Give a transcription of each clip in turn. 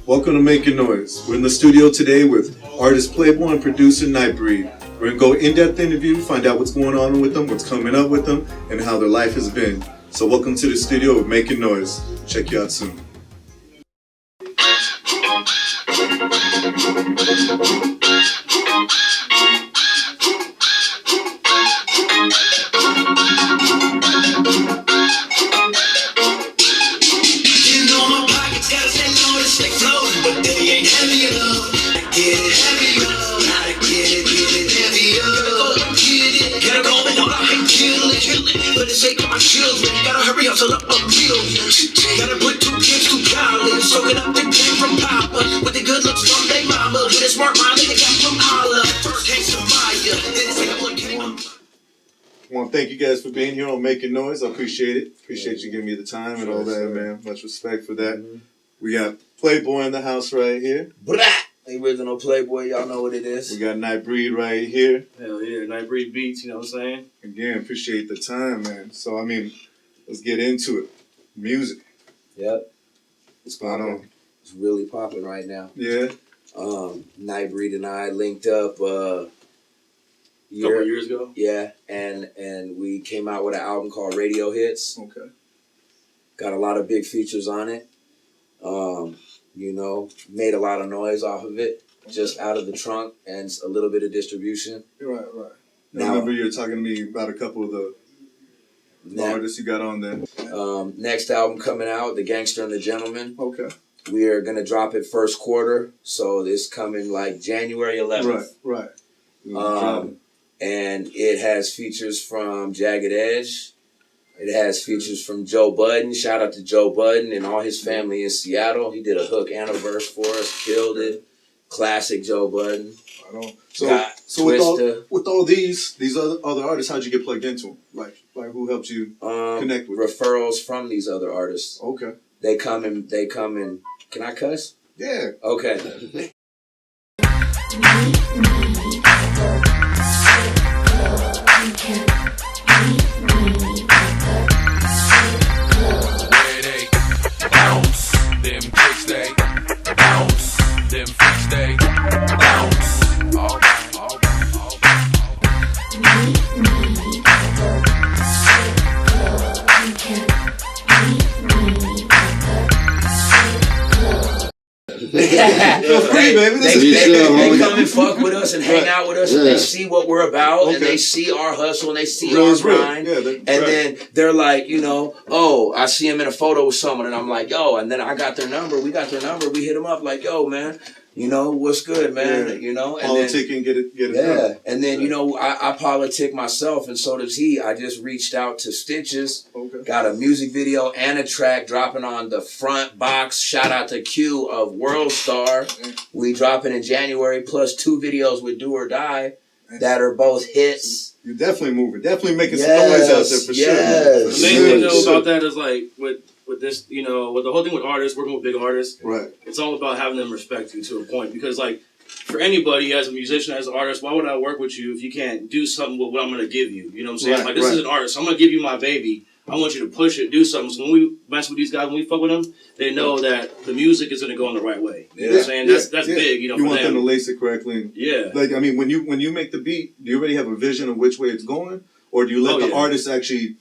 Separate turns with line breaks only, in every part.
Welcome to Making Noise. We're in the studio today with artist Playboi and producer NightBreed. We're going to go in-depth interview, find out what's going on with them, what's coming up with them, and how their life has been. So welcome to the studio of Making Noise. Check you out soon.
Gotta put 2 kids to college, soaking up the game from Papa, with the good looks from their mama, with a smart mind they got from Allah. First came Samaya, then second came up.
I want to thank you guys for being here on Making Noise. I appreciate it. Appreciate you giving me the time and all that, man. Much respect for that. We got Playboi in the house right here.
Blah! The original Playboi, y'all know what it is.
We got NightBreed right here.
Hell yeah, NightBreed beats, you know what I'm saying?
Again, appreciate the time, man. So, I mean, let's get into it. Music.
Yep.
What's going on?
It's really popping right now.
Yeah.
NightBreed and I linked up
A couple years ago.
Yeah, and we came out with an album called Radio Hits.
Okay.
Got a lot of big features on it. You know, made a lot of noise off of it, just out of the trunk and a little bit of distribution.
Right. I remember you were talking to me about a couple of the artists you got on there.
Next album coming out, The Gangster and the Gentleman.
Okay.
We are going to drop it first quarter, so it's coming like January 11th.
Right.
And it has features from Jagged Edge. It has features from Joe Budden. Shout out to Joe Budden and all his family in Seattle. He did a hook and a verse for us, killed it. Classic Joe Budden.
I don't. So with all these other artists, how'd you get plugged into them? Like who helped you connect with
referrals from these other artists.
Okay.
They come and can I cuss?
Yeah.
Okay. They come and fuck with us and hang out with us, and they see what we're about, and they see our hustle, and they see our grind, then they're like, you know, oh, I see him in a photo with someone, and I'm like, yo, and then I got their number, we hit them up like, yo, man, you know, what's good, man, you know, and
politic and get it done.
And then, you know, I politic myself, and so does he. I just reached out to Stitches, got a music video and a track dropping on the front box, shout out to Q of World Star. We dropping in January, plus 2 videos with Do or Die that are both hits.
You're definitely moving, definitely making some noise out there for sure.
The main thing though about that is like with this, you know, with the whole thing with artists, working with big artists, it's all about having them respect you to a point. Because like for anybody as a musician, as an artist, why would I work with you if you can't do something with what I'm gonna give you? You know what I'm saying? Like this is an artist, so I'm gonna give you my baby. I want you to push it, do something. So when we mess with these guys, when we fuck with them, they know that the music is going to go in the right way. You know what I'm saying? That's big, you know,
you
for
want them to
them.
lace it correctly.
Yeah.
Like, I mean, when you make the beat, do you already have a vision of which way it's going? Or do you let the artist actually,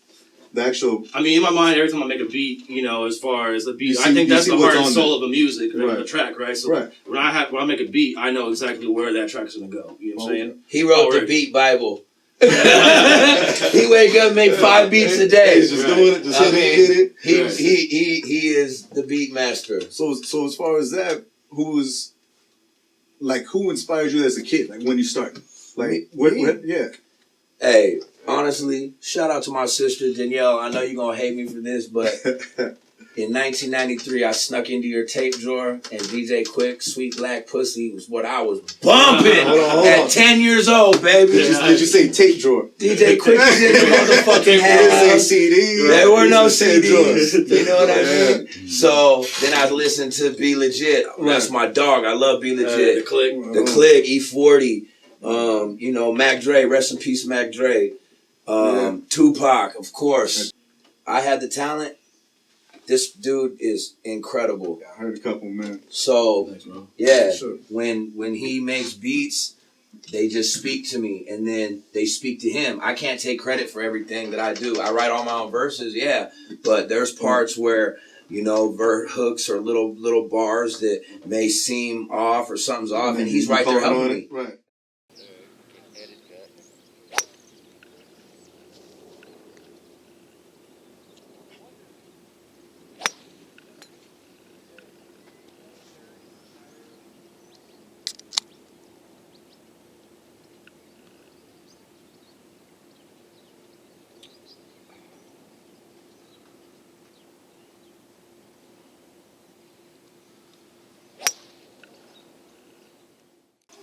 the actual...
I mean, in my mind, every time I make a beat, you know, as far as the beat, I think that's the heart and soul of a music, a track, right? So when I make a beat, I know exactly where that track is going to go. You know what I'm saying?
He wrote the beat Bible. He wake up and make 5 beats a day.
He's just doing it, just hit it.
He is the beat master.
So as far as that, who inspired you as a kid? Like when you started? Like what
Hey, honestly, shout out to my sister Danielle. I know you're gonna hate me for this, but In 1993, I snuck into your tape drawer, and DJ Quick, Sweet Black Pussy was what I was bumping at 10 years old, baby.
Did you say tape drawer?
DJ Quick was in the motherfucking house.
CD.
There were no CDs. You know what I mean? So then I listened to Be Legit. That's my dog. I love Be Legit.
The Click.
The Click, E40. You know, Mac Dre. Rest in peace, Mac Dre. Tupac, of course. I had the talent. This dude is incredible.
I heard a couple, man.
So,
thanks, bro.
yeah,
Sure.
when he makes beats, they just speak to me, and then they speak to him. I can't take credit for everything that I do. I write all my own verses, yeah, but there's parts where, you know, hooks or little bars that may seem off or something's off, and he's right there helping me.
Right.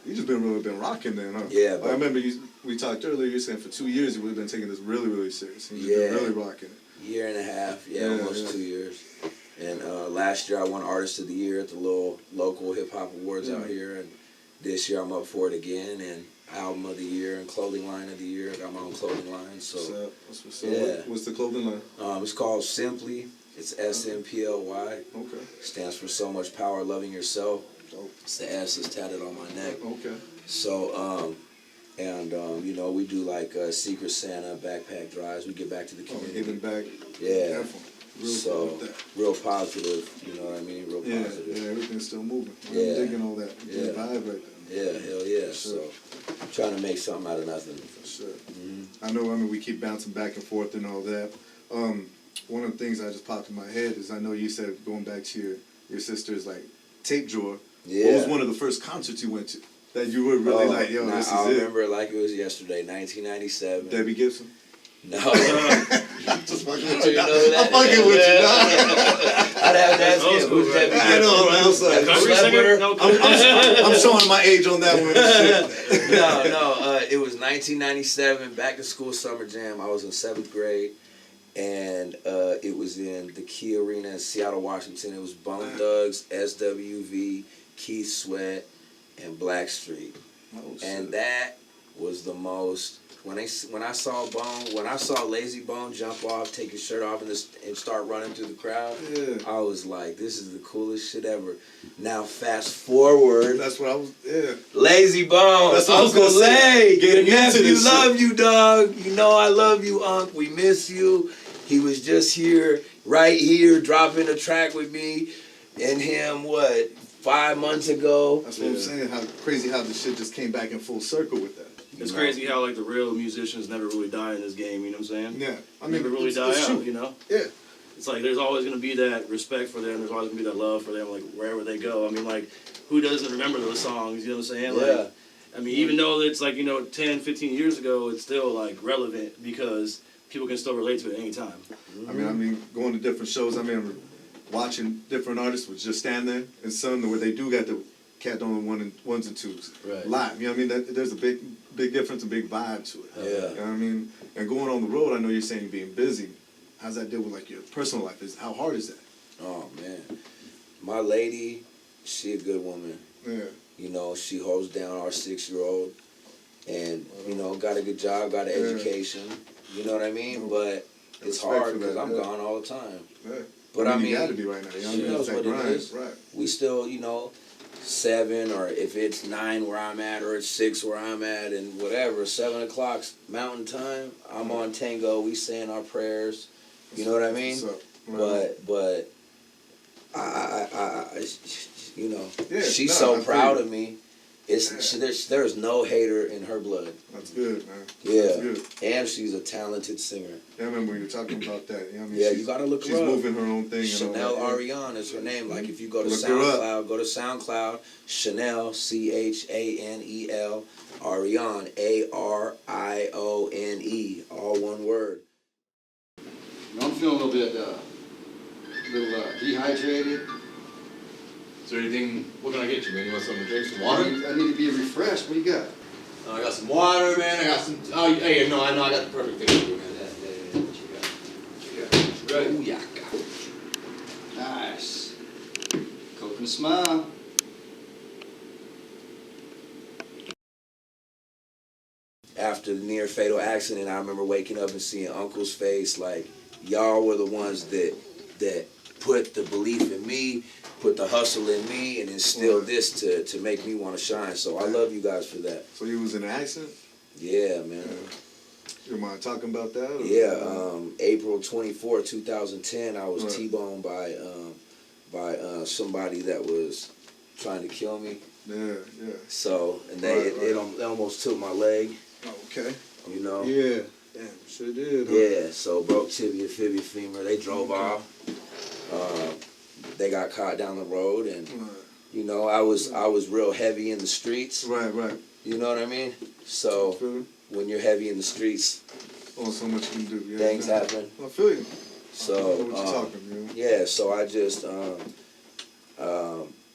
You just been rocking then, huh?
Yeah.
I remember we talked earlier. You saying for 2 years you've been taking this really serious. You've been really rocking it.
Year and a half, almost 2 years. And last year I won Artist of the Year at the little local hip hop awards out here, and this year I'm up for it again. And Album of the Year and Clothing Line of the Year. I got my own clothing line. So
what's what's the clothing line?
It's called Simply. It's SMPLY.
Okay.
Stands for So Much Power, Loving Yourself.
Dope.
It's the S is tatted on my neck.
Okay.
So, you know, we do like Secret Santa, backpack drives. We get back to the community.
Giving back.
Yeah.
Real
real positive, you know what I mean? Real positive.
Yeah, everything's still moving. I'm digging all that. Good vibe right there.
Yeah, hell yeah. So, I'm trying to make something out of nothing.
For sure. I know, we keep bouncing back and forth and all that. One of the things that just popped in my head is I know you said going back to your sister's like tape drawer.
Yeah.
What was one of the first concerts you went to that you were really like, yo, this is
I
it?
remember it like it was yesterday, 1997.
Debbie Gibson?
No.
Just fucking with you.
I'm
fucking with you.
I'd have to ask him. Who's Debbie Gibson?
I know, right? I'm showing my age on that one.
No. It was 1997, back to school summer jam. I was in 7th grade. And it was in the Key Arena in Seattle, Washington. It was Bone Thugs, SWV, Keith Sweat, and Blackstreet. And that was the most. When I saw Lazy Bone jump off, take his shirt off, and start running through the crowd, I was like, this is the coolest shit ever. Now fast forward.
That's what I was.
Lazy Bone.
That's what
Uncle Lay. Your nephew love you, dog. You know I love you, Unc. We miss you. He was just here, right here, dropping a track with me and him, 5 months ago?
That's what I'm saying, how crazy how this shit just came back in full circle with that.
It's crazy how, like, the real musicians never really die in this game, you know what I'm saying?
Yeah.
Never really die out, true. You know?
Yeah.
It's like there's always going to be that respect for them. There's always going to be that love for them, like, wherever they go. I mean, like, who doesn't remember those songs, you know what I'm saying?
Yeah.
Like, I mean, even though it's, like, 10, 15 years ago, it's still, like, relevant because people can still relate to it at any time.
I mean, going to different shows, watching different artists would just stand there and some where they do got the cat on ones and twos live. You know what I mean? There's a big difference, a big vibe to it.
Yeah.
You know what I mean? And going on the road, I know you're saying you're being busy. How's that deal with like your personal life? How hard is that?
Oh man, my lady, she a good woman.
Yeah.
You know, she holds down our 6-year-old, and you know, got a good job, got an education. You know what I mean? But it's hard because I'm gone all the time.
Yeah.
But I mean,
you got to be right now.
She knows what it is.
Right.
We still, 7, or if it's 9 where I'm at, or it's 6 where I'm at, and whatever, 7 o'clock Mountain Time, I'm on Tango. We saying our prayers. You know what I mean? But I she's so proud of me. There's no hater in her blood.
That's good, man.
Yeah.
That's good.
And she's a talented singer.
Yeah, I remember when you were talking about that. You know what I mean?
Yeah, you gotta look her up.
She's moving her own thing.
Chanel Ariane is her name. Like if you go to SoundCloud, Chanel, Chanel, Ariane, Arione, all one word.
I'm feeling a little bit little dehydrated.
Is there anything, what can I get you, man? You want something to drink, some water?
I need to be refreshed. What do you got?
I got some water, man. I got some, oh, hey, no, I know, I got the perfect thing for you, man.
Yeah. What you got? What you got?
Right.
Ooh, yeah. Nice. Coke and a smile.
After the near fatal accident, I remember waking up and seeing Uncle's face. Like, y'all were the ones that put the belief in me, put the hustle in me, and instilled this to make me want to shine. So I love you guys for that.
So you was in an accident?
Yeah, man.
You mind talking about that? Or?
Yeah, April 24, 2010, I was T-boned by somebody that was trying to kill me.
Yeah.
So, and they almost took my leg.
Okay.
You know?
Yeah. Damn, sure did. Huh?
Yeah, so broke tibia, fibia, femur. They drove off. They got caught down the road, and you know, I was real heavy in the streets.
Right.
You know what I mean? So when you're heavy in the streets,
so much you can do. Yeah,
things happen.
I feel you.
So
I know what you're talking, man.
yeah, so I just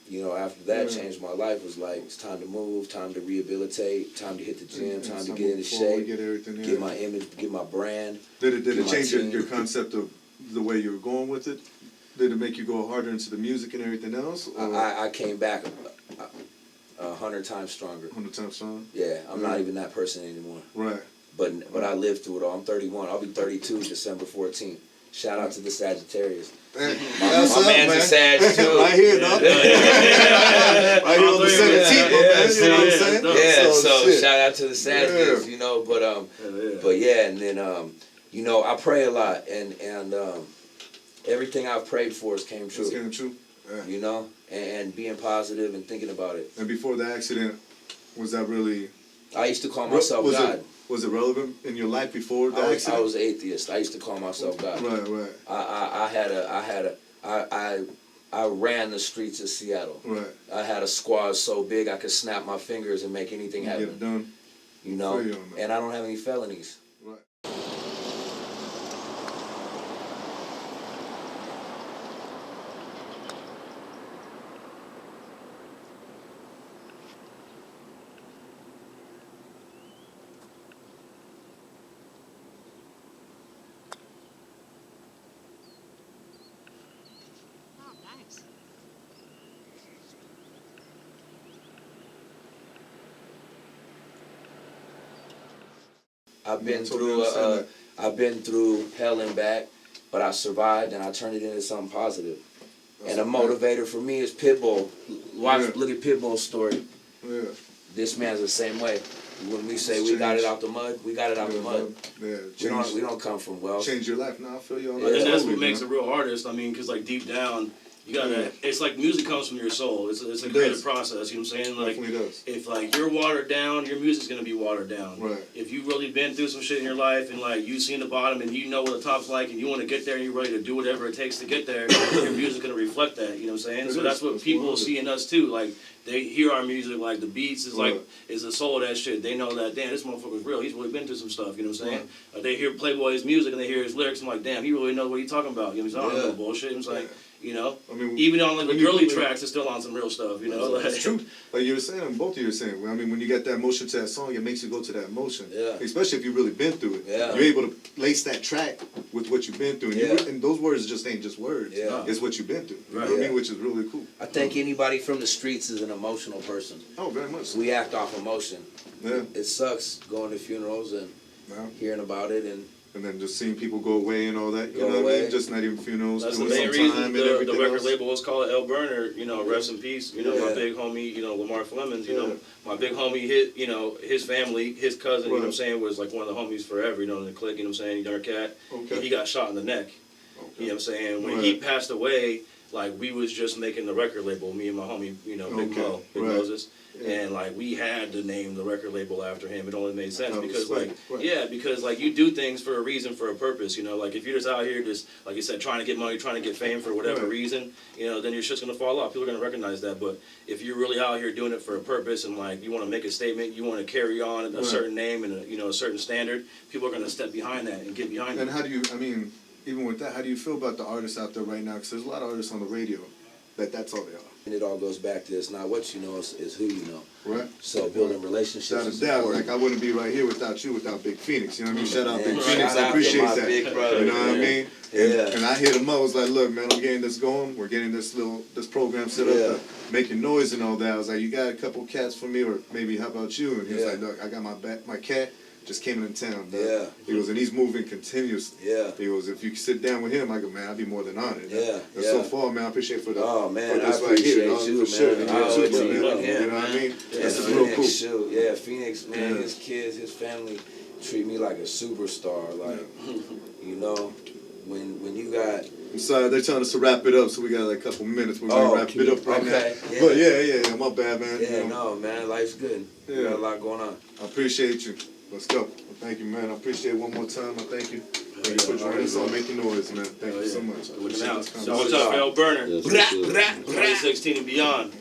you know, after that changed my life. Was like, it's time to move, time to rehabilitate, time to hit the gym, time to get into shape, get my image, get my brand.
Did it change your concept of the way you were going with it? Did it make you go harder into the music and everything else?
I came back 100 times stronger.
100 times stronger?
Yeah, I'm not even that person anymore.
Right.
But I lived through it all. I'm 31. I'll be 32 December 14th. Shout out to the Sagittarius. My man's a Sag too.
Right here, dog. Right here on the 17th, man. You know what I'm saying?
Yeah, so shout out to the Sagittarius, you know. But yeah, and then you know, I pray a lot, and everything I've prayed for has came true.
It's came true. Yeah.
You know, and being positive and thinking about it.
And before the accident, was that really?
I used to call myself God.
Was it relevant in your life before the accident?
I was atheist. I used to call myself God.
Right.
I ran the streets of Seattle.
Right.
I had a squad so big I could snap my fingers and make anything happen.
Get it done.
You know, and I don't have any felonies.
Right.
I've been through hell and back, but I survived and I turned it into something positive. And a motivator for me is Pitbull. Look at Pitbull's story.
Yeah.
This man's the same way. When we say we got it out the mud, we got it out the mud.
Yeah.
We don't come from wealth.
Change your life. Now I feel you on
that.
that.
And that's what makes a real artist. I mean, because like deep down, you gotta. It's like music comes from your soul. It's a creative process. You know what I'm saying? Like, if like you're watered down, your music's gonna be watered down.
Right.
If you've really been through some shit in your life and like you've seen the bottom and you know what the top's like and you want to get there and you're ready to do whatever it takes to get there, your music's gonna reflect that. You know what I'm saying? So that's what people see in us too. Like they hear our music, like the beats is like is the soul of that shit. They know that damn, this motherfucker's real. He's really been through some stuff. You know what I'm saying? They hear Playboy's music and they hear his lyrics and like, damn, he really knows what he's talking about. You know what I'm saying? I don't know bullshit. It's like. You know, I mean, even on like the girly tracks, it's still on some real stuff. You know,
it's true. Like you were saying, both of you were saying. I mean, when you get that emotion to that song, it makes you go to that emotion.
Yeah.
Especially if you've really been through it.
Yeah.
You're able to lace that track with what you've been through, and those words just ain't just words.
Yeah.
It's what you've been through. You know what I mean? Which is really cool.
I think anybody from the streets is an emotional person.
Oh, very much.
We act off emotion.
Yeah.
It sucks going to funerals and hearing about it and
then just seeing people go away and all that, you know what I mean? Just not even funerals.
That's the main reason the record label was called El Burner, you know, rest in peace. You know, my big homie, you know, Lamar Flemings, you know, my big homie, his family, his cousin, you know what I'm saying, was like one of the homies forever, you know, in the clique, you know what I'm saying, Dark Cat. Okay. He got shot in the neck. You know what I'm saying? When he passed away, like, we was just making the record label, me and my homie, you know, Big Mo, Big Moses. And like we had to name the record label after him. It only made sense because because like you do things for a reason, for a purpose. You know, like if you're just out here just like you said, trying to get money, trying to get fame for whatever reason, you know, then your shit's gonna fall off. People are gonna recognize that. But if you're really out here doing it for a purpose and like you want to make a statement, you want to carry on a certain name and a certain standard, people are gonna step behind that and get behind it.
And how do you? I mean, even with that, how do you feel about the artists out there right now? Because there's a lot of artists on the radio that's all they are.
And it all goes back to it's not what you know, it's who you know.
Right.
So building relationships.
Without a doubt, like I wouldn't be right here without you, without Big Phoenix. You know what I mean? Shout out Big
Shout
Phoenix. I
out
appreciate
to my
that.
big brother,
you know what I mean?
Yeah.
And I hit him up. I was like, look, man, I'm getting this going. We're getting this program set up, making noise and all that. I was like, you got a couple cats for me, or maybe how about you? And he was like, look, I got my cat. Just came in town.
Yeah.
He goes, and he's moving continuously.
Yeah.
He goes, if you could sit down with him, I go, man, I'd be more than honored.
Yeah.
And so far, man, I appreciate for the.
Oh man,
for
I
this
appreciate
right here,
you,
for sure.
man.
You know
Him,
you know what I mean?
Yeah,
That's real cool.
Phoenix, shoot. Yeah, Phoenix, man, his kids, his family treat me like a superstar. Like, you know, when you got.
I'm sorry, they're telling us to wrap it up, so we got like a couple minutes. We're gonna wrap it up right now.
Yeah.
But yeah, my bad, man.
Yeah,
you know.
no, man, life's good.
Yeah.
We got a lot going on.
I appreciate you. Let's go. Well, thank you, man. I appreciate it one more time. I thank you. Thank you for joining us on Making Noise, man. Thank you so much. I appreciate this
So what's up, El Burner?
Yes, yes, yes.
2016 and beyond.